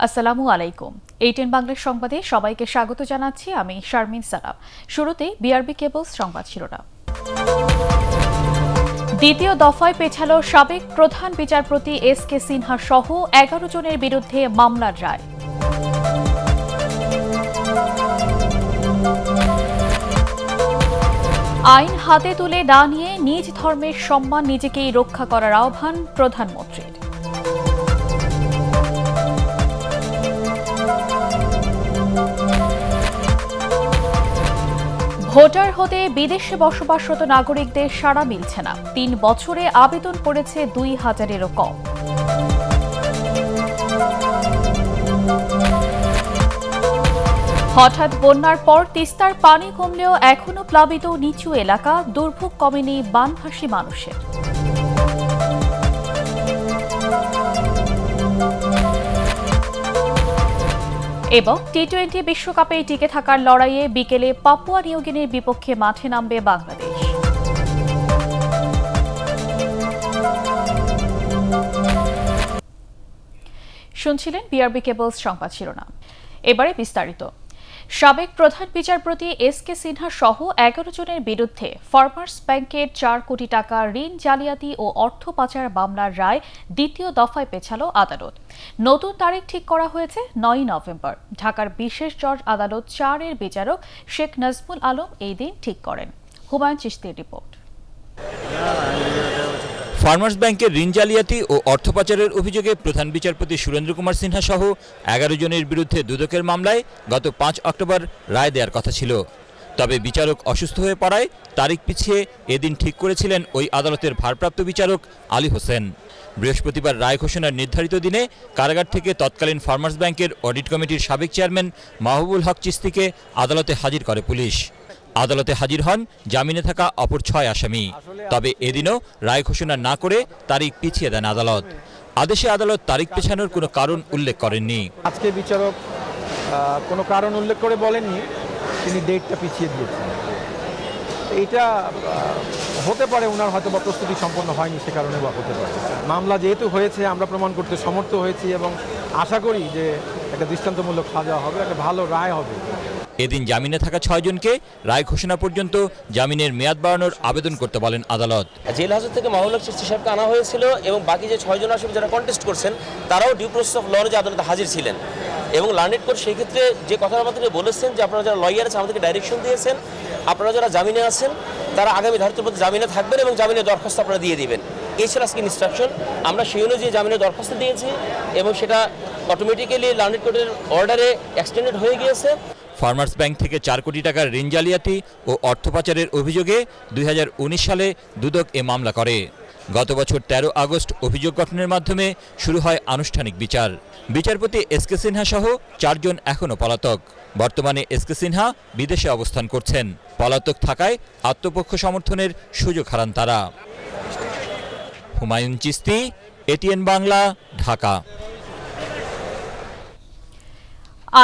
আসসালামু আলাইকুম। এইটেন বাংলার সংবাদে সবাইকে স্বাগত জানাচ্ছি আমি শারমিন সালাম। শুরুতেই বিআরবি কেবলস সংবাদ শিরোনাম। দ্বিতীয় দফায় পেছালো সাবেক প্রধান বিচারপতি এস.কে. সিনহা সহ 11 জনের বিরুদ্ধে মামলার রায়। আইন হাতে তুলে না নিয়ে নিজ ধর্মের সম্মান নিজেকেই রক্ষা করার আহ্বান প্রধানমন্ত্রীর। ভোটার হতে বিদেশে বসবাসরত নাগরিকদের সাড়া মিলছে না। 3 বছরে আবেদন করেছে 2000-এরও কম। হঠাৎ বন্যার পর তিস্তার পানি কমলেও এখনো প্লাবিত নিচু এলাকা, দুর্ভোগ কমেনি বানভাসী মানুষের। এবং টি-20 বিশ্বকাপে টিকে থাকার লড়াইয়ে বিকেলে পাপুয়া নিউগিনির বিপক্ষে মাঠে নামবে বাংলাদেশ। শুনছিলেন বিআরবি কেবলস সংবাদ শিরোনাম। এবারে বিস্তারিত। সাবেক প্রধান বিচারপতি এস.কে. সিনহা সহ 11 জনের বিরুদ্ধে ফার্মার্স ব্যাংকের 4 কোটি টাকা ঋণ জালিয়াতি ও অর্থ পাচার মামলার রায় দ্বিতীয় দফায় পেছালো আদালত। নতুন তারিখ ঠিক করা হয়েছে 9 নভেম্বর। ঢাকার বিশেষ জজ আদালত 4-এর বিচারক শেখ নাজমুল আলম এই দিন ঠিক করেন। হুমায়ুন চিশতির রিপোর্ট। ফার্মার্স ব্যাংকের ঋণ জালিয়াতি ও অর্থ পাচারের অভিযোগে প্রধান বিচারপতি সুরেন্দ্র কুমার সিনহা সহ 11 জনের বিরুদ্ধে দুদকের মামলায় গত 5 অক্টোবর রায় দেওয়ার কথা ছিল। তবে বিচারক অসুস্থ হয়ে পড়ায় তারিখ পিছিয়ে এদিন ঠিক করেছিলেন ওই আদালতের ভারপ্রাপ্ত বিচারক আলী হোসেন। বৃহস্পতিবার রায় ঘোষণার নির্ধারিত দিনে কারাগার থেকে তৎকালীন ফার্মার্স ব্যাংকের অডিট কমিটির সাবেক চেয়ারম্যান মাহবুবুল হক চিস্তিকে আদালতে হাজির করে পুলিশ। আদালতে হাজির হন জামিনে থাকা অপর 6 আসামি। তবে এদিনও রায় ঘোষণা না করে তারিখ পিছিয়ে দেন আদালত। আদেশে আদালত তারিখ পেছানোর কোনো কারণ উল্লেখ করেননি। আজকে বিচারক কোনো কারণ উল্লেখ করে বলেননি, তিনি ডেটটা পিছিয়ে দিয়েছেন। এইটা হতে পারে ওনার হয়তো বা প্রস্তুতি সম্পন্ন হয়নি, সে কারণে বা হতে পারে। মামলা যেহেতু হয়েছে আমরা প্রমাণ করতে সমর্থ হয়েছি এবং আশা করি যে একটা দৃষ্টান্তমূলক সাজা হবে, একটা ভালো রায় হবে। এদিন জামিনে থাকা 6 জনকে রায় ঘোষণা পর্যন্ত জামিনের মেয়াদ বাড়ানোর আবেদন করতে বলেন আদালত। জেল হাজত থেকে মাহবুবুল হক চিশতি সাহেবকে আনা হয়েছিল এবং বাকি যে 6 জন আসামি যারা কন্টেস্ট করছেন তারাও ডিউ প্রসেস অফ ল যে আদালতে হাজির ছিলেন এবং লার্নেড কোর্ট সেই ক্ষেত্রে যে কথার আমাদেরকে বলেছেন যে আপনারা যারা লয়ার আছেন আমাদেরকে ডাইরেকশন দিয়েছেন, আপনারা যারা জামিনে আছেন তারা আগামী ধারিত পদ্ধতি জামিনে থাকবেন এবং জামিনের দরখাস্ত আপনারা দিয়ে দিবেন। এই ছিল আজকে ইনস্ট্রাকশন। আমরা সেই অনুযায়ী জামিনের দরখাস্ত দিয়েছি এবং সেটা অটোমেটিক্যালি লার্নেড কোর্টের অর্ডারে এক্সটেন্ডেড হয়ে গিয়েছে। ফার্মার্স ব্যাংক থেকে 4 কোটি টাকার ঋণ জালিয়াতি ও অর্থ পাচারের অভিযোগে 2019 সালে দুদক এ মামলা করে। গত বছর 13 আগস্ট অভিযোগ গঠনের মাধ্যমে শুরু হয় আনুষ্ঠানিক বিচার। বিচারপতি এস.কে. সিনহা সহ 4 জন এখনও পলাতক। বর্তমানে এস.কে. সিনহা বিদেশে অবস্থান করছেন। পলাতক থাকায় আত্মপক্ষ সমর্থনের সুযোগ হারান তারা। হুমায়ুন চিশতি, এটিএন বাংলা, ঢাকা।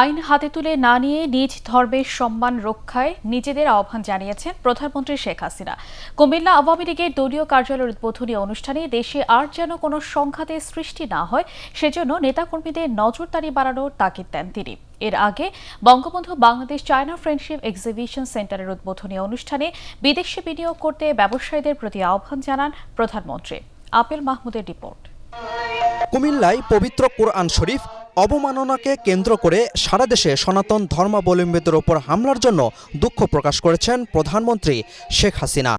আইন হাতে তুলে না নিয়ে নিজ ধর্মের সম্মান রক্ষায় নিজেদের আহ্বান জানিয়েছেন প্রধানমন্ত্রী শেখ হাসিনা। কুমিল্লা আওয়ামী লীগের দলীয় কার্যালয়ের উদ্বোধনী অনুষ্ঠানে দেশে আর যেন কোনো সংঘাতের সৃষ্টি না হয় সেজন্য নেতাকর্মীদের নজরদারি বাড়ানোর তাগিদ দেন তিনি। এর আগে Bangabandhu Bangladesh China friendship exhibition সেন্টারের উদ্বোধনী অনুষ্ঠানে বিদেশি বিনিয়োগ করতে ব্যবসায়ীদের প্রতি আহ্বান জানান প্রধানমন্ত্রী। আপেল মাহমুদের রিপোর্ট। কুমিল্লায় পবিত্র কোরআন শরীফ অবমাননাকে কেন্দ্র করে সারা দেশে সনাতন ধর্মাবলম্বীদের ওপর হামলার জন্য দুঃখ প্রকাশ করেছেন প্রধানমন্ত্রী শেখ হাসিনা।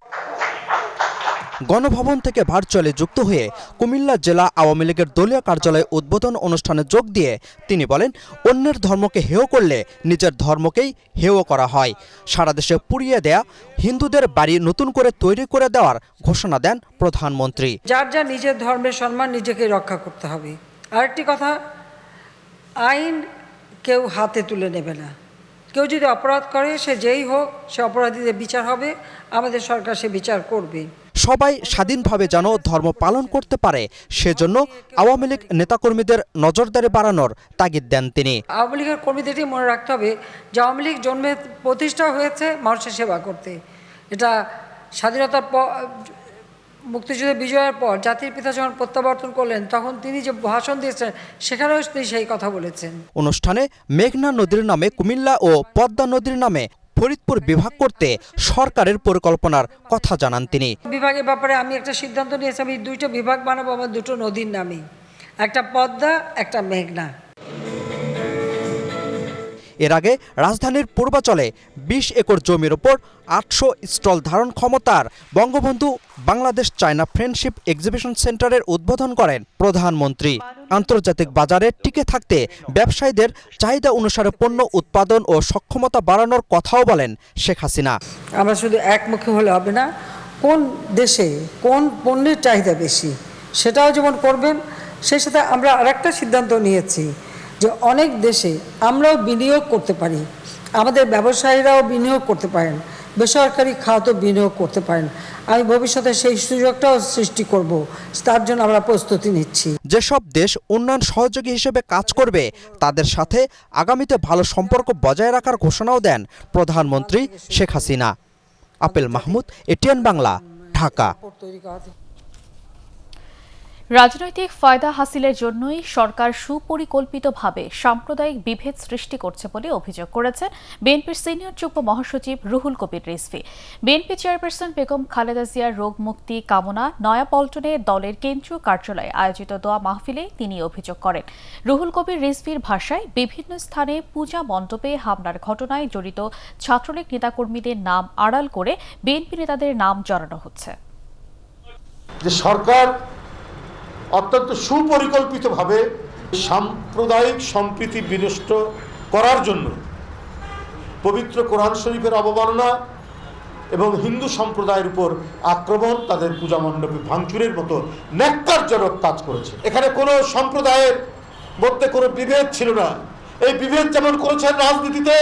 গণভবন থেকে ভার্চুয়ালি যুক্ত হয়ে কুমিল্লা জেলা আওয়ামী লীগের দলীয় কার্যালয়ে উদ্বোধন অনুষ্ঠানে যোগ দিয়ে তিনি বলেন, অন্যের ধর্মকে হেয় করলে নিজের ধর্মকেই হেয় করা হয়। সারা দেশে পুড়িয়ে দেয়া হিন্দুদের বাড়ি নতুন করে তৈরি করে দেওয়ার ঘোষণা দেন প্রধানমন্ত্রী। যার যা নিজের ধর্মের সম্মান নিজেকে রক্ষা করতে হবে। আরেকটি কথা, আইন কেউ হাতে তুলে নেবে না। কেউ যদি অপরাধ করে সে যেই হোক, সে অপরাধীদের বিচার হবে, আমাদের সরকার সে বিচার করবে। সবাই স্বাধীনভাবে যেন ধর্ম পালন করতে পারে সেজন্য আওয়ামী লীগ নেতাকর্মীদের নজরদারি বাড়ানোর তাগিদ দেন তিনি। আওয়ামী লীগের কর্মীদেরই মনে রাখতে হবে যে আওয়ামী লীগ জন্মে প্রতিষ্ঠা হয়েছে মানুষের সেবা করতে। এটা স্বাধীনতার মুক্তিযুদ্ধ বিজয়ের পর জাতির পিতা যখন প্রত্যাবর্তন করলেন তখন তিনি যে ভাষণ দিয়েছেন সেখানেও তিনি সেই কথা বলেছেন। অনুষ্ঠানে মেঘনা নদীর নামে কুমিল্লা ও পদ্মা নদীর নামে ফরিদপুর বিভাগ করতে সরকারের পরিকল্পনার কথা জানান তিনি। বিভাগের ব্যাপারে আমি একটা সিদ্ধান্ত নিয়েছি, আমি 2টা বিভাগ বানাবো আমার 2টো নদীর নামে, একটা পদ্মা একটা মেঘনা। এর আগে রাজধানীর পূর্বাচলে 20 একর জমির ওপর 800 স্টল ধারণ ক্ষমতার Bangabandhu Bangladesh China friendship exhibition সেন্টারের উদ্বোধন করেন প্রধানমন্ত্রী। আন্তর্জাতিক বাজারে টিকে থাকতে ব্যবসায়ীদের চাহিদা অনুসারে পণ্য উৎপাদন ও সক্ষমতা বাড়ানোর কথাও বলেন শেখ হাসিনা। আমরা শুধু একমুখী হলে হবে না, কোন দেশে কোন পণ্যের চাহিদা বেশি সেটাও যেমন করবেন, সেই সাথে আমরা আরেকটা সিদ্ধান্ত নিয়েছি যে অনেক দেশে আমরাও বিনিয়োগ করতে পারি, আমাদের ব্যবসায়ীরাও বিনিয়োগ করতে পারেন, বেসরকারি খাতও বিনিয়োগ করতে পারেন। আমি ভবিষ্যতে সেই সুযোগটাও সৃষ্টি করব, তার জন্য আমরা প্রস্তুতি নিচ্ছি। যেসব দেশ উন্নয়ন সহযোগী হিসেবে কাজ করবে তাদের সাথে আগামীতে ভালো সম্পর্ক বজায় রাখার ঘোষণাও দেন প্রধানমন্ত্রী শেখ হাসিনা। আপেল মাহমুদ, এটিএন বাংলা, ঢাকা। রাজনৈতিক ফায়দা হাসিলের জন্যই সরকার সুপরিকল্পিতভাবে সাম্প্রদায়িক বিভেদ সৃষ্টি করছে বলে অভিযোগ করেছেন বিএনপির সিনিয়র যুগ্ম মহাসচিব রুহুল কবির রিজভী। বিএনপি চেয়ারপারসন বেগম খালেদা জিয়ার রোগ মুক্তি কামনা নয়াপল্টনে দলের কেন্দ্রীয় কার্যালয়ে আয়োজিত দোয়া মাহফিলে তিনি অভিযোগ করেন। রুহুল কবির রিজভীর ভাষায় বিভিন্ন স্থানে পূজা মণ্ডপে হামলার ঘটনায় জড়িত ছাত্রলীগ নেতাকর্মীদের নাম আড়াল করে বিএনপি নেতাদের নাম জড়ানো হচ্ছে। যে সরকার অত্যন্ত সুপরিকল্পিতভাবে সাম্প্রদায়িক সম্প্রীতি বিনষ্ট করার জন্য পবিত্র কোরআন শরীফের অবমাননা এবং হিন্দু সম্প্রদায়ের উপর আক্রমণ, তাদের পূজা মণ্ডপে ভাঙচুরের মতো ন্যাক্কারজনক কাজ করেছে। এখানে কোনো সম্প্রদায়ের মধ্যে কোনো বিভেদ ছিল না। এই বিভেদ যেমন করেছেন রাজনীতিতে,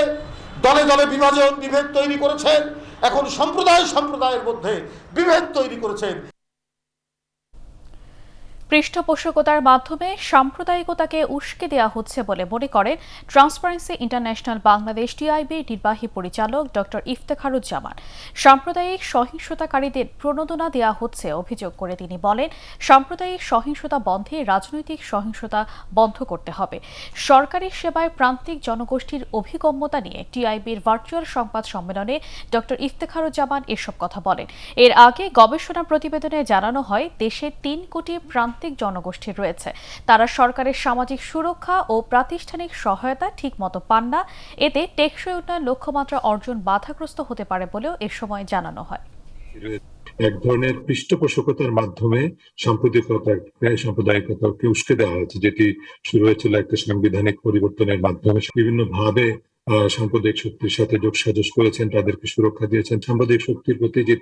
দলে দলে বিভাজন বিভেদ তৈরি করেছেন, এখন সম্প্রদায়ের মধ্যে বিভেদ তৈরি করেছেন। পৃষ্ঠপোষকতার মাধ্যমে সাম্প্রদায়িকতাকে উস্কে দেওয়া হচ্ছে বলে মনে করেন ট্রান্সপারেন্সি ইন্টারন্যাশনাল বাংলাদেশ টিআইবির নির্বাহী পরিচালক ডক্টর ইফতেখারুজ্জামান। সাম্প্রদায়িক সহিংসতাকারীদের প্রণোদনা দেওয়া হচ্ছে অভিযোগ করে তিনি বলেন, সাম্প্রদায়িক সহিংসতা বন্ধে রাজনৈতিক সহিংসতা বন্ধ করতে হবে। সরকারি সেবায় প্রান্তিক জনগোষ্ঠীর অভিগম্যতা নিয়ে টিআইবির ভার্চুয়াল সংবাদ সম্মেলনে ডক্টর ইফতেখারুজ্জামান এসব কথা বলেন। এর আগে গবেষণা প্রতিবেদনে জানানো হয় দেশে 3 কোটি প্রান্তিক জনগোষ্ঠী রয়েছে, তারা সরকারের সামাজিক সুরক্ষা ও প্রাতিষ্ঠানিক সহায়তা ঠিকমতো পান না। এতে টেকসই উন্নয়ন লক্ষ্যমাত্রা অর্জন বাধাগ্রস্ত হতে পারে বলেও এ সময় জানানো হয়। এক ধরনের পৃষ্ঠপোষকতার মাধ্যমে সাম্প্রদায়িকতাকে উস্কে দেওয়া হয়েছে, যেটি শুরু হয়েছিল একটা সাংবিধানিক পরিবর্তনের মাধ্যমে। বিভিন্ন ভাবে সাম্প্রদায়িক শক্তির সাথে যোগসাজশ করেছেন, তাদেরকে সুরক্ষা দিয়েছেন। সাম্প্রদায়িক শক্তির প্রতি যে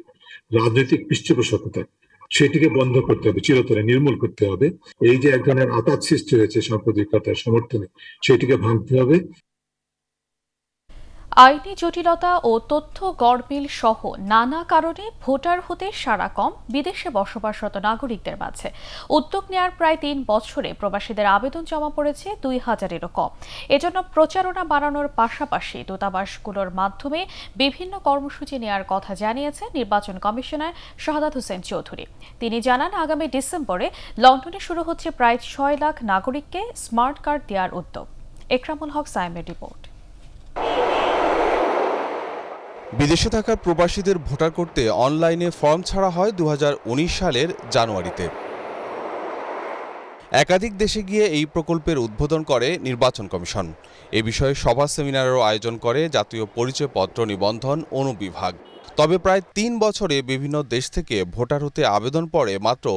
রাজনৈতিক পৃষ্ঠপোষকতা, সেটিকে বন্ধ করতে হবে, চিরতরে নির্মূল করতে হবে। এই যে এক ধরনের আঘাত সৃষ্টি হয়েছে সাম্প্রদায়িকতার সমর্থনে, সেটিকে ভাঙতে হবে। আইনি জটিলতা ও তথ্য গড়মিল সহ নানা কারণে ভোটার হতে সাড়া কম বিদেশে বসবাসরত নাগরিকদের মাঝে। উদ্যোগ নেওয়ার প্রায় 3 বছরে প্রবাসীদের আবেদন জমা পড়েছে 2000-এরও কম। এজন্য প্রচারণা বাড়ানোর পাশাপাশি দূতাবাসগুলোর মাধ্যমে বিভিন্ন কর্মসূচি নেওয়ার কথা জানিয়েছে নির্বাচন কমিশনার শাহাদাত হোসেন চৌধুরী। তিনি জানান, আগামী ডিসেম্বরে লন্ডনে শুরু হচ্ছে প্রায় 6 লাখ নাগরিককে স্মার্ট কার্ড দেওয়ার উদ্যোগ। একরামুল হক সাইমের রিপোর্ট। বিদেশে থাকা প্রবাসীদের ভোটার করতে অনলাইনে ফর্ম ছাড়া হয় 2019 সালের জানুয়ারিতে। একাধিক দেশে গিয়ে এই প্রকল্পের উদ্বোধন করে নির্বাচন কমিশন। এ বিষয়ে সভা সেমিনারেরও আয়োজন করে জাতীয় পরিচয়পত্র নিবন্ধন অনুবিভাগ। তবে প্রায় 3 বছরে বিভিন্ন দেশ থেকে ভোটার হতে আবেদন পড়ে মাত্র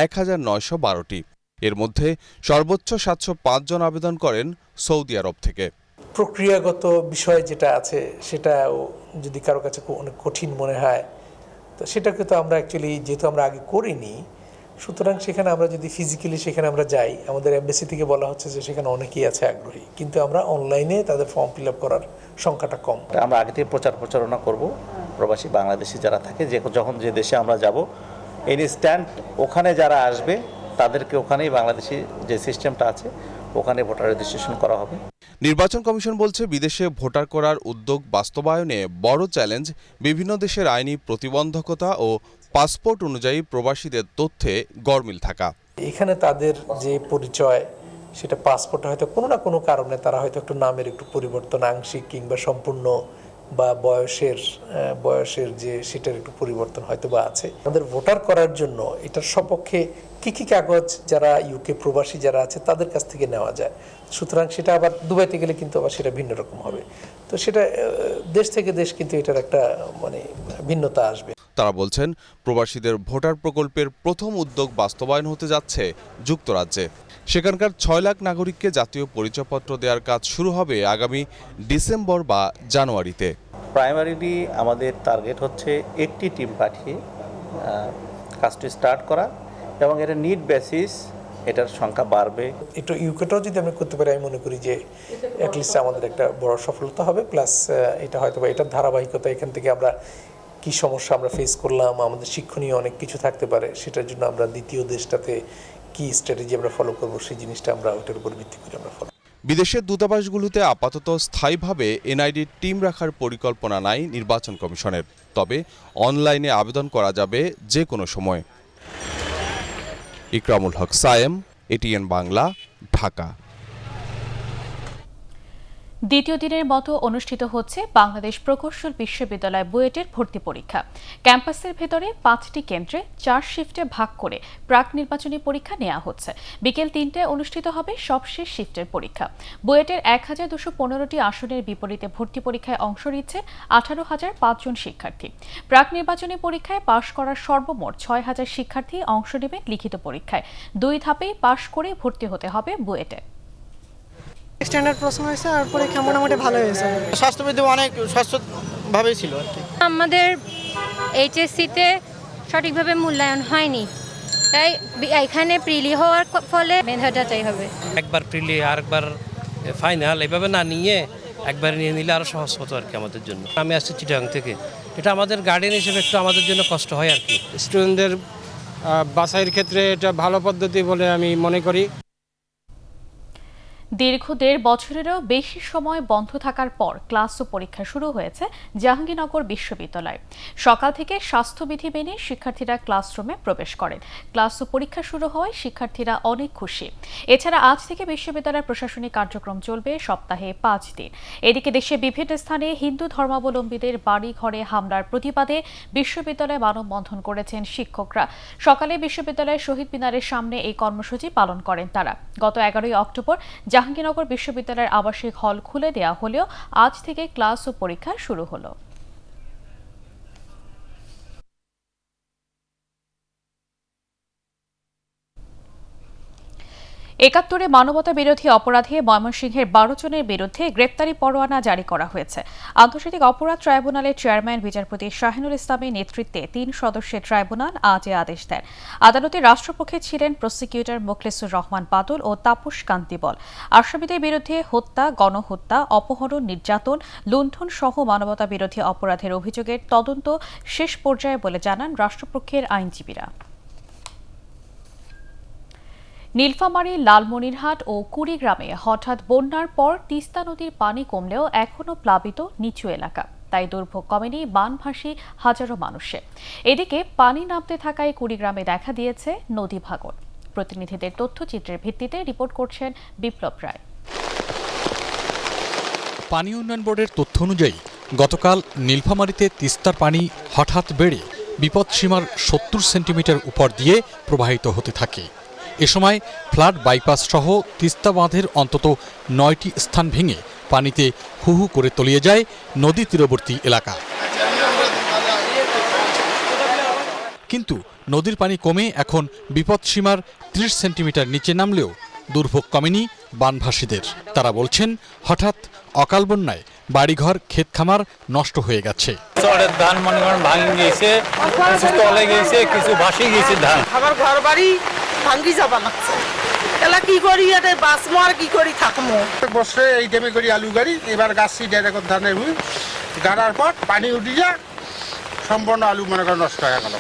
1912টি। এর মধ্যে সর্বোচ্চ 705 জন আবেদন করেন সৌদি আরব থেকে। প্রক্রিয়াগত বিষয় যেটা আছে সেটা যদি কারো কাছে অনেক কঠিন মনে হয়, তো সেটাকে তো আমরা অ্যাকচুয়ালি যেহেতু আমরা আগে করিনি, সুতরাং সেখানে আমরা যদি ফিজিক্যালি সেখানে আমরা যাই, আমাদের এমবাসি থেকে বলা হচ্ছে যে সেখানে অনেকেই আছে আগ্রহী, কিন্তু আমরা অনলাইনে তাদের ফর্ম ফিল আপ করার সংখ্যাটা কম। আমরা আগে থেকে প্রচারণা করব, প্রবাসী বাংলাদেশি যারা থাকে, যখন যে দেশে আমরা যাব, ইনস্ট্যান্ট ওখানে যারা আসবে তাদেরকে ওখানেই বাংলাদেশি যে সিস্টেমটা আছে ওখানে ভোটার রেজিস্ট্রেশন করা হবে। নির্বাচন কমিশন বলছে, বিদেশে ভোটার করার উদ্যোগ বাস্তবায়নে বড় চ্যালেঞ্জ বিভিন্ন দেশের আইনি প্রতিবন্ধকতা ও পাসপোর্ট অনুযায়ী প্রবাসীদের তথ্যে গরমিল থাকা। এখানে তাদের যে পরিচয়, সেটা পাসপোর্টে হয়তো কোনো না কোনো কারণে তারা হয়তো একটু নামের একটু পরিবর্তন, আংশিক কিংবা সম্পূর্ণ, বা বয়সের যে সেটার একটু পরিবর্তন হয়তো বা আছে। আমাদের ভোটার করার জন্য এটার সপক্ষে কি কাগজ যারা ইউকে প্রবাসী যারা আছে তাদের কাছ থেকে নেওয়া যায়, সুতরাং সেটা আবার দুবাইতে গেলে কিন্তু আবার সেটা ভিন্ন রকম হবে। তো সেটা দেশ থেকে দেশ কিন্তু এটার একটা ভিন্নতা আসবে। তারা বলছেন, প্রবাসীদের ভোটার প্রকল্পের প্রথম উদ্যোগ বাস্তবায়ন হতে যাচ্ছে যুক্তরাজ্যে। সেখানকার 6 লাখ নাগরিককে জাতীয় পরিচয়পত্র দেওয়ার কাজ শুরু হবে আগামী ডিসেম্বর বা জানুয়ারিতে। প্রাইমারিলি আমাদের টার্গেট হচ্ছে একটি টিম পাঠিয়ে কাজটি স্টার্ট করা, এবং এটা নিড বেসিস এটার সংখ্যা বাড়বে। একটু ইউকেটাও যদি আমরা করতে পারি, আমি মনে করি যে অ্যাটলিস্ট আমাদের একটা বড় সফলতা হবে। প্লাস এটা হয়তো বা এটার ধারাবাহিকতা, এখান থেকে আমরা কি সমস্যা আমরা ফেস করলাম, আমাদের শিক্ষণীয় অনেক কিছু থাকতে পারে, সেটার জন্য আমরা দ্বিতীয় দেশটাতে কি স্ট্র্যাটেজি আমরা ফলো করবো, সেই জিনিসটা আমরা ওটার উপর ভিত্তি করে আমরা ফলো। বিদেশের দূতাবাসগুলোতে আপাতত স্থায়ীভাবে এনআইডি টিম রাখার পরিকল্পনা নাই নির্বাচন কমিশনের, তবে অনলাইনে আবেদন করা যাবে যে কোনো সময়। ইকরামুল হক সায়েম, এটিএন বাংলা, ঢাকা। দ্বিতীয় দিনের মতো অনুষ্ঠিত হচ্ছে বাংলাদেশ প্রকৌশল বিশ্ববিদ্যালয় বুয়েটের ভর্তি পরীক্ষা। ক্যাম্পাসের ভেতরে 5টি কেন্দ্রে 4 শিফটে ভাগ করে প্রাক নির্বাচনী পরীক্ষা নেওয়া হচ্ছে। বিকেল 3টায় অনুষ্ঠিত হবে সবশেষ শিফটের পরীক্ষা। বুয়েটের 1215টি আসনের বিপরীতে ভর্তি পরীক্ষায় অংশ নিচ্ছে 18,005 জন শিক্ষার্থী। প্রাক নির্বাচনী পরীক্ষায় পাশ করার সর্বমোট 6,000 শিক্ষার্থী অংশ নেবেন লিখিত পরীক্ষায়। 2 ধাপেই পাশ করে ভর্তি হতে হবে বুয়েটে। স্ট্যান্ডার্ড প্রশ্ন হয়েছে আর পরীক্ষা মোটামুটি ভালো হয়েছে। স্বাস্থ্যবিধি অনেক স্বচ্ছভাবেই ছিল আর কি। আমাদের এইচএসসিতে সঠিকভাবে মূল্যায়ন হয়নি, তাই এখানে প্রিলি হওয়ার ফলে মেধাটা চাই হবে। একবার প্রিলি আর একবার ফাইনাল এভাবে না নিয়ে একবার নিয়ে নিলে আরও সহজ হতো আর কি আমাদের জন্য। আমি আসছি চিটাগাং থেকে, এটা আমাদের গার্ডিয়ান হিসেবে একটু আমাদের জন্য কষ্ট হয় আর কি। স্টুডেন্টদের বাছাইয়ের ক্ষেত্রে এটা ভালো পদ্ধতি বলে আমি মনে করি। দীর্ঘ 1.5 বছরেরও বেশি সময় বন্ধ থাকার পর ক্লাস ও পরীক্ষা শুরু হয়েছে জাহাঙ্গীরনগর বিশ্ববিদ্যালয়ে। সকাল থেকে স্বাস্থ্যবিধি মেনে শিক্ষার্থীরা ক্লাসরুমে প্রবেশ করেন। ক্লাস ও পরীক্ষা শুরু হওয়ায় শিক্ষার্থীরা অনেক খুশি। এছাড়া আজ থেকে বিশ্ববিদ্যালয়ের প্রশাসনিক কার্যক্রম চলবে সপ্তাহে 5 দিন। এদিকে দেশে বিভিন্ন স্থানে হিন্দু ধর্মাবলম্বীদের বাড়ি ঘরে হামলার প্রতিবাদে বিশ্ববিদ্যালয়ে মানববন্ধন করেছেন শিক্ষকরা। সকালে বিশ্ববিদ্যালয়ের শহীদ মিনারের সামনে এই কর্মসূচি পালন করেন তারা। গত 11 অক্টোবর জাহাঙ্গীরনগর বিশ্ববিদ্যালয়ের আবাসিক হল খুলে দেওয়া হলেও আজ থেকে ক্লাস ও পরীক্ষা শুরু হলো। একাত্তরে মানবতা বিরোধী অপরাধে ময়মনসিংহের 12 জনের বিরুদ্ধে গ্রেপ্তারি পরোয়ানা জারি করা হয়েছে। আন্তর্জাতিক অপরাধ ট্রাইব্যুনালের চেয়ারম্যান বিচারপতি শাহিনুল ইসলামের নেতৃত্বে 3 সদস্যের ট্রাইব্যুনাল আজ এ আদেশ দেন। আদালতে রাষ্ট্রপক্ষে ছিলেন প্রসিকিউটর মোখলেসুর রহমান বাদল ও তাপস কান্তি বল। আসামিদের বিরুদ্ধে হত্যা, গণহত্যা, অপহরণ, নির্যাতন, লুণ্ঠন সহ মানবতা বিরোধী অপরাধের অভিযোগের তদন্ত শেষ পর্যায়ে বলে জানান রাষ্ট্রপক্ষের আইনজীবীরা। নীলফামারী, লালমনিরহাট ও কুড়িগ্রামে হঠাৎ বন্যার পর তিস্তা নদীর পানি কমলেও এখনও প্লাবিত নিচু এলাকা, তাই দুর্ভোগ কমেনি বানভাসী হাজারো মানুষের। এদিকে পানি নামতে থাকায় কুড়িগ্রামে দেখা দিয়েছে নদী ভাঙন। প্রতিনিধিদের তথ্যচিত্রের ভিত্তিতে রিপোর্ট করছেন বিপ্লব রায়। পানি উন্নয়ন বোর্ডের তথ্য অনুযায়ী গতকাল নীলফামারীতে তিস্তার পানি হঠাৎ বেড়ে বিপদসীমার 70 সেন্টিমিটার উপর দিয়ে প্রবাহিত হতে থাকে। এ সময় ফ্লাড বাইপাস সহ তিস্তা বাঁধের অন্তত 9টি স্থান ভেঙে পানিতে হু হু করে তলিয়ে যায় নদী তীরবর্তী এলাকা। কিন্তু নদীর পানি কমে এখন বিপদসীমার 30 সেন্টিমিটার নিচে নামলেও দুর্ভোগ কমেনি বানভাসীদের। তারা বলছেন, হঠাৎ অকাল বন্যায় বাড়িঘর, ক্ষেত খামার নষ্ট হয়ে গেছে। ধান মনে ভাঙি গেছে, কিছু তলে গেছে, কিছু ভাসি গেছে ধান। আমার ঘর বাড়ি ভাঙ্গি যাবা লাগছে, এলা কি করি এটা বাঁচমো আর কি করি থাকমো। বসে এই টাইমে করি আলু গাড়ি, এবার গাছটি ডাইরেক্ট ধানের হুই গাড়ার পর পানি উঠে যা সম্পূর্ণ আলু মনে করে নষ্ট হয়ে গেল।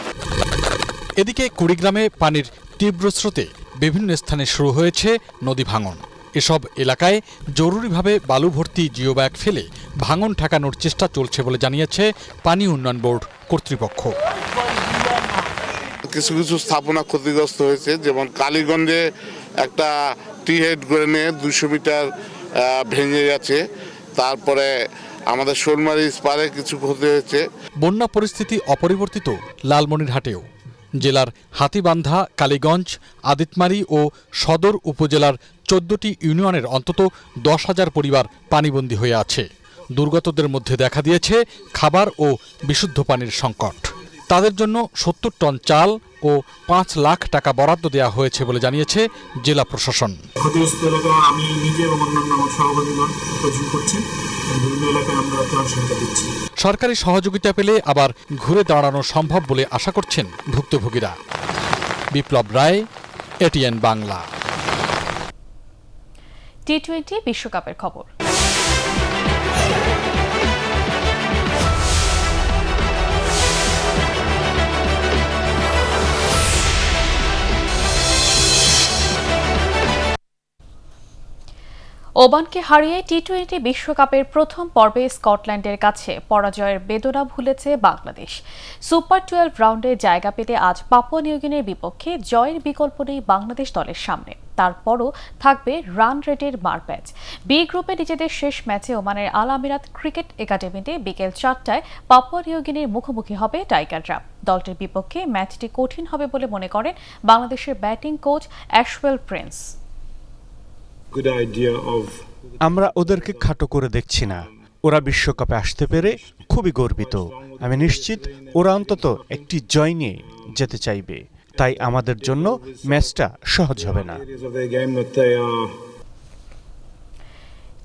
এদিকে কুড়িগ্রামে পানির তীব্র স্রোতে বিভিন্ন স্থানে শুরু হয়েছে নদী ভাঙন। এসব এলাকায় জরুরিভাবে বালু ভর্তি জিও ব্যাগ ফেলে ভাঙন ঠেকানোর চেষ্টা চলছে বলে জানিয়েছে পানি উন্নয়ন বোর্ড কর্তৃপক্ষ। কিছু কিছু স্থাপনা ক্ষতিগ্রস্ত হয়েছে, যেমন কালীগঞ্জে একটা টি হেড করে নিয়ে 200 মিটার ভেঙে গেছে। তারপরে আমাদের শোলমারি পারে কিছু ক্ষতি হয়েছে। বন্যা পরিস্থিতি অপরিবর্তিত লালমনিরহাটেও। জেলার হাতীবান্ধা, কালীগঞ্জ, আদিতমারি ও সদর উপজেলার 14টি ইউনিয়নের অন্তত 10,000 পরিবার পানিবন্দী হয়ে আছে। দুর্গতদের মধ্যে দেখা দিয়েছে খাবার ও বিশুদ্ধ পানির সংকট। তাদের জন্য 70 টন চাল ও 5 লাখ টাকা বরাদ্দ দেওয়া হয়েছে বলে জানিয়েছে জেলা প্রশাসন। ক্ষতিগ্রস্ত এলাকা আমি নিজে এবং অন্যান্য আমার সহযোগীগণ উপযোগ করছি, বিভিন্ন এলাকায় আমরা ত্রাণ সহায়তা দিচ্ছি। সরকারি সহযোগিতা পেলে আবার ঘুরে দাঁড়ানো সম্ভব বলে আশা করছেন ভুক্তভোগীরা। বিপ্লব রায়, এটিএন বাংলা। টি-20 বিশ্বকাপের খবর। ওমানকে হারিয়ে টি-20 বিশ্বকাপের প্রথম পর্বে স্কটল্যান্ডের কাছে পরাজয়ের বেদনা ভুলেছে বাংলাদেশ। সুপার 12 রাউন্ডে জায়গা পেতে আজ পাপুয়া নিউগিনির বিপক্ষে জয়ের বিকল্প নেই বাংলাদেশ দলের সামনে। তারপরও থাকবে রান রেটের মারপ্যাচ। বি গ্রুপে নিজেদের শেষ ম্যাচে ওমানের আল আমিরাত ক্রিকেট একাডেমিতে বিকেল 4টায় পাপুয়া নিউগিনির মুখোমুখি হবে টাইগাররা। দলটির বিপক্ষে ম্যাচটি কঠিন হবে বলে মনে করেন বাংলাদেশের ব্যাটিং কোচ অ্যাশওয়েল প্রিন্স। আমরা ওদেরকে খাটো করে দেখছি না। ওরা বিশ্বকাপে আসতে পেরে খুবই গর্বিত। আমি নিশ্চিত ওরা অন্তত একটি জয় নিয়ে যেতে চাইবে, তাই আমাদের জন্য ম্যাচটা সহজ হবে না।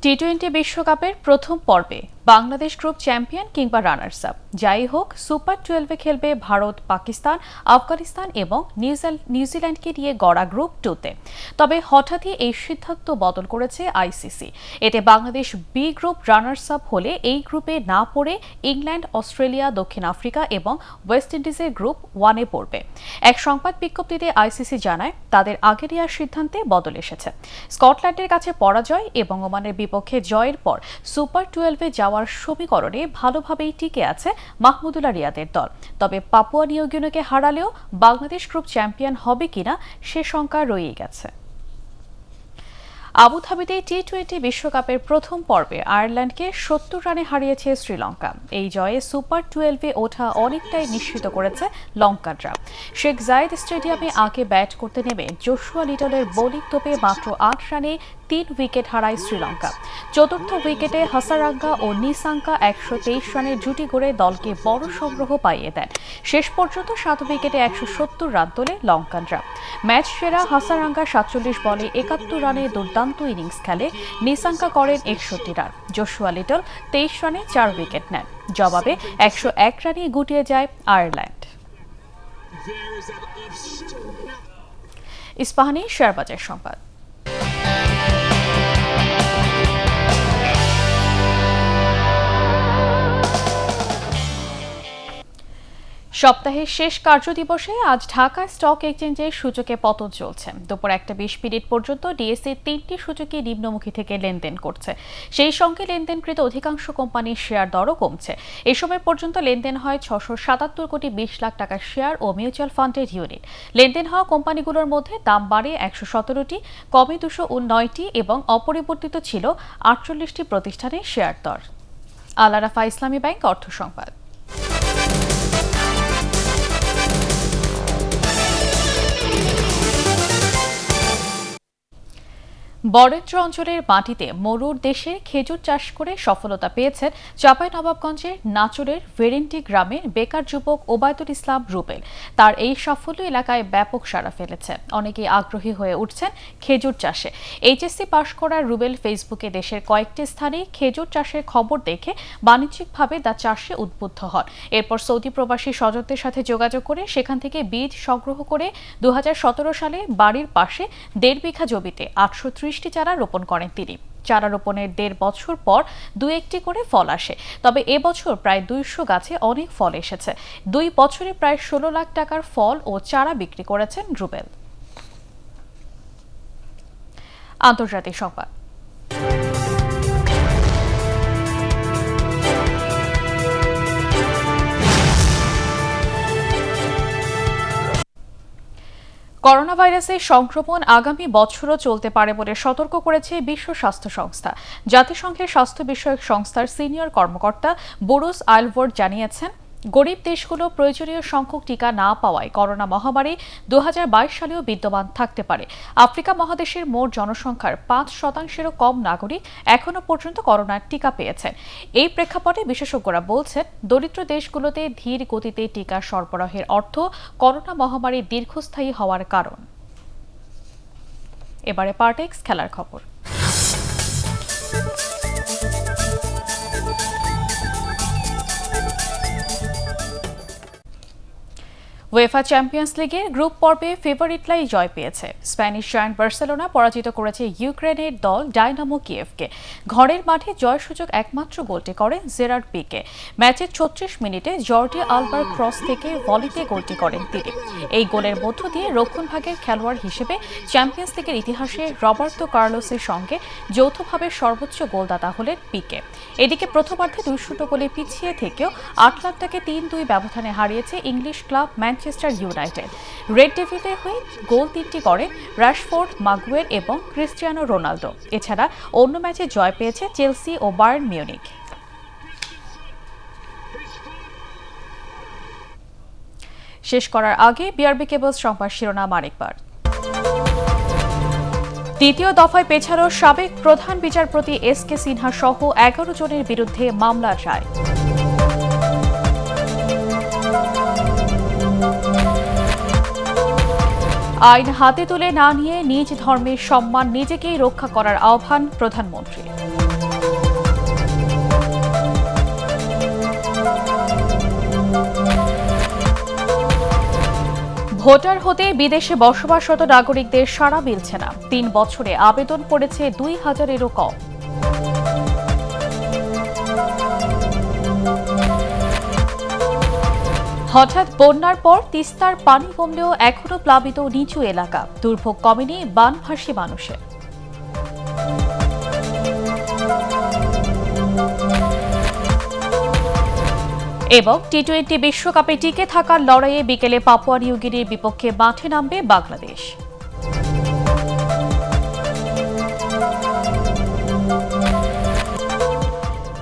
টি-20 বিশ্বকাপের প্রথম পর্বে বাংলাদেশ গ্রুপ চ্যাম্পিয়ন কিংবা রানার্স আপ যাই হোক, সুপার 12-এ খেলবে ভারত, পাকিস্তান, আফগানিস্তান এবং নিউজিল্যান্ডকে নিয়ে গড়া গ্রুপ 2-তে। তবে হঠাৎই এই সিদ্ধান্ত বদল করেছে আইসিসি। এতে Bangladesh B group runners up হলে এই গ্রুপে না পড়ে ইংল্যান্ড, অস্ট্রেলিয়া, দক্ষিণ আফ্রিকা এবং ওয়েস্ট ইন্ডিজের গ্রুপ 1-এ পড়বে। এক সংবাদ বিজ্ঞপ্তিতে আইসিসি জানায় তাদের আগে নেওয়ার সিদ্ধান্তে বদল এসেছে। স্কটল্যান্ডের কাছে পরাজয় এবং ওমানের বিপক্ষে জয়ের পর সুপার 12-এ যাওয়ার সমীকরণে ভালোভাবেই টিকে আছে মাহমুদুল্লাহ রিয়াদের দল। তবে পাপুয়া নিউগিনিকে হারালেও বাংলাদেশ গ্রুপ চ্যাম্পিয়ন হবে কিনা সে শঙ্কা রয়েই গেছে। আবুধাবিতে টি-20 বিশ্বকাপের প্রথম পর্বে আয়ারল্যান্ডকে 70 রানে হারিয়েছে শ্রীলঙ্কা। এই জয়ে সুপার 12-এ ওঠা অনেকটাই নিশ্চিত করেছে লঙ্কানরা। শেখ জায়েদ স্টেডিয়ামে আগে ব্যাট করতে নেমে জোশুয়া লিটলের বোলিং তোপে মাত্র 8 রানে 3 উইকেট হারায় শ্রীলঙ্কা। চতুর্থ উইকেটে হাসারাঙ্গা ও নিসাঙ্কা 123 রানের জুটি গড়ে দলকে বড় সংগ্রহ পাইয়ে দেন। শেষ পর্যন্ত 7 উইকেটে 170 রান তোলে লঙ্কানরা। ম্যাচ সেরা হাসারাঙ্গা 47 বলে 71 রানে দুর্দান্ত ইনিংস খেলে। নিসাঙ্কা করেন 61 রান। জোশুয়া লিটল 23 রানে 4 উইকেট নেন। জবাবে 101 রানে গুটিয়ে যায় আয়ারল্যান্ড। ইস্পাহানি শেয়ারবাজার সংবাদ। সপ্তাহের শেষ কার্যদিবসে আজ ঢাকা স্টক এক্সচেঞ্জের সূচকে পতন চলছে। দুপুর 1:20 পর্যন্ত ডিএসসি 3টি সূচকে নিম্নমুখী থেকে লেনদেন করছে। সেই সঙ্গে লেনদেনকৃত অধিকাংশ কোম্পানির শেয়ার দরও কমছে। এ সময় পর্যন্ত লেনদেন হয় 677 কোটি 20 লাখ টাকার শেয়ার ও মিউচুয়াল ফান্ডের ইউনিট। লেনদেন হওয়া কোম্পানিগুলোর মধ্যে দাম বাড়ে 117টি, কমে 209টি এবং অপরিবর্তিত ছিল 48টি প্রতিষ্ঠানের শেয়ার দর। আল আরাফা ইসলামী ব্যাংক অর্থ সংবাদ। বরেন্দ্র অঞ্চলের মাটিতে মরুর দেশের খেজুর চাষ করে সফলতা পেয়েছেন চাঁপাইনবাবগঞ্জের নাচুরের ভেরেন্টি গ্রামের বেকার যুবক ওবায়দুল ইসলাম রুবেল। তার এই সাফল্য এলাকায় ব্যাপক সাড়া ফেলেছে। অনেকেই আগ্রহী হয়ে উঠছেন খেজুর চাষে। এইচএসসি পাশ করা রুবেল ফেসবুকে দেশের কয়েকটি স্থানে খেজুর চাষের খবর দেখে বাণিজ্যিকভাবে তা চাষে উদ্বুদ্ধ হন। এরপর সৌদি প্রবাসী স্বজনদের সাথে যোগাযোগ করে সেখান থেকে বীজ সংগ্রহ করে 2017 সালে বাড়ির পাশে 1.5 বিঘা জমিতে 830 চারা রোপণ করেন তিনি। চারা রোপণের 1.5 বছর পর 2-1টি করে ফল আসে। তবে এবছর প্রায় 200 গাছে অনেক ফল এসেছে। 2 বছরে প্রায় 16 লাখ টাকার ফল ও চারা বিক্রি করেছেন রুবেল। আন্তর্জাতিক সংবাদ। করোনা ভাইরাসের সংক্রমণ আগামী বছরও চলতে পারে বলে সতর্ক করেছে বিশ্ব স্বাস্থ্য সংস্থা। জাতিসংঘের স্বাস্থ্য বিষয়ক সংস্থার সিনিয়র কর্মকর্তা বোরুস আইলভোর্ড জানিয়েছেন, গরিব দেশগুলো প্রয়োজনীয় সংখ্যক টিকা না পাওয়ায় করোনা মহামারী 2022 সালেও বিদ্যমান থাকতে পারে। আফ্রিকা মহাদেশের মোট জনসংখ্যার 5%-এরও কম নাগরিক এখনো পর্যন্ত করোনার টিকা পেয়েছেন। এই প্রেক্ষাপটে বিশেষজ্ঞরা বলছেন, দরিদ্র দেশগুলোতে ধীর গতিতে টিকা সরবরাহের অর্থ করোনা মহামারী দীর্ঘস্থায়ী হওয়ার কারণ। এবারে পার্টেক্স খেলার খবর। উয়েফা চ্যাম্পিয়ন্স লিগের গ্রুপ পর্বে ফেভারিটলাই জয় পেয়েছে। স্প্যানিশ জায়ান্ট বার্সেলোনা পরাজিত করেছে ইউক্রেনের দল ডায়নামো কিয়েভকে। ঘরের মাঠে জয়সূচক একমাত্র গোলটি করেন জেরার্ড পিকে। ম্যাচের 36 মিনিটে জর্ডি আলবার ক্রস থেকে ভলিতে গোলটি করেন তিনি। এই গোলের মধ্য দিয়ে রক্ষণভাগের খেলোয়াড় হিসেবে চ্যাম্পিয়ন্স লিগের ইতিহাসে রবার্তো কার্লোসের সঙ্গে যৌথভাবে সর্বোচ্চ গোলদাতা হলেন পিকে। এদিকে প্রথমার্ধে 2-0 গোলে পিছিয়ে থেকেও আটলান্টাকে 3-2 ব্যবধানে হারিয়েছে English club Manchester United. Red ডেভিলদের হয়ে গোল 3টি করেন রাশফোর্ড, মাগুয়ের এবং ক্রিস্টিয়ানো রোনালদো। এছাড়া অন্য ম্যাচে জয় পেয়েছে চেলসি ও বায়ার্ন মিউনিখ। শেষ করার আগে বিআরবি কেবলস সংবাদ শিরোনাম আরেকবার। দ্বিতীয় দফায় পেছানো সাবেক প্রধান বিচারপতি এস.কে. সিনহা সহ 11 জনের বিরুদ্ধে মামলার রায়। আইন হাতে তুলে না নিয়ে নিজ ধর্মের সম্মান নিজেকেই রক্ষা করার আহ্বান প্রধানমন্ত্রী। ভোটার হতে বিদেশে বসবাসরত নাগরিকদের সাড়া মিলছে না। 3 বছরে আবেদন করেছে 2000-এরও কম। হঠাৎ বন্যার পর তিস্তার পানি কমলেও এখনো প্লাবিত নিচু এলাকা। দুর্ভোগ কমেনি বানভাসী মানুষের। এবং টি-20 বিশ্বকাপে টিকে থাকার লড়াইয়ে বিকেলে পাপুয়া নিউগিনির বিপক্ষে মাঠে নামবে বাংলাদেশ।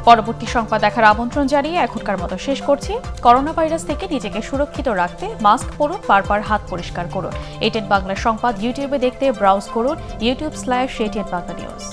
পরবর্তী সংবাদ দেখার আমন্ত্রণ জানিয়ে এখনকার মতো শেষ করছি। করোনা ভাইরাস থেকে নিজেকে সুরক্ষিত রাখতে মাস্ক পরুন, বারবার হাত পরিষ্কার করুন। এটিএন বাংলা সংবাদ ইউটিউবে দেখতে ব্রাউজ করুন youtube/ATN Bangla News।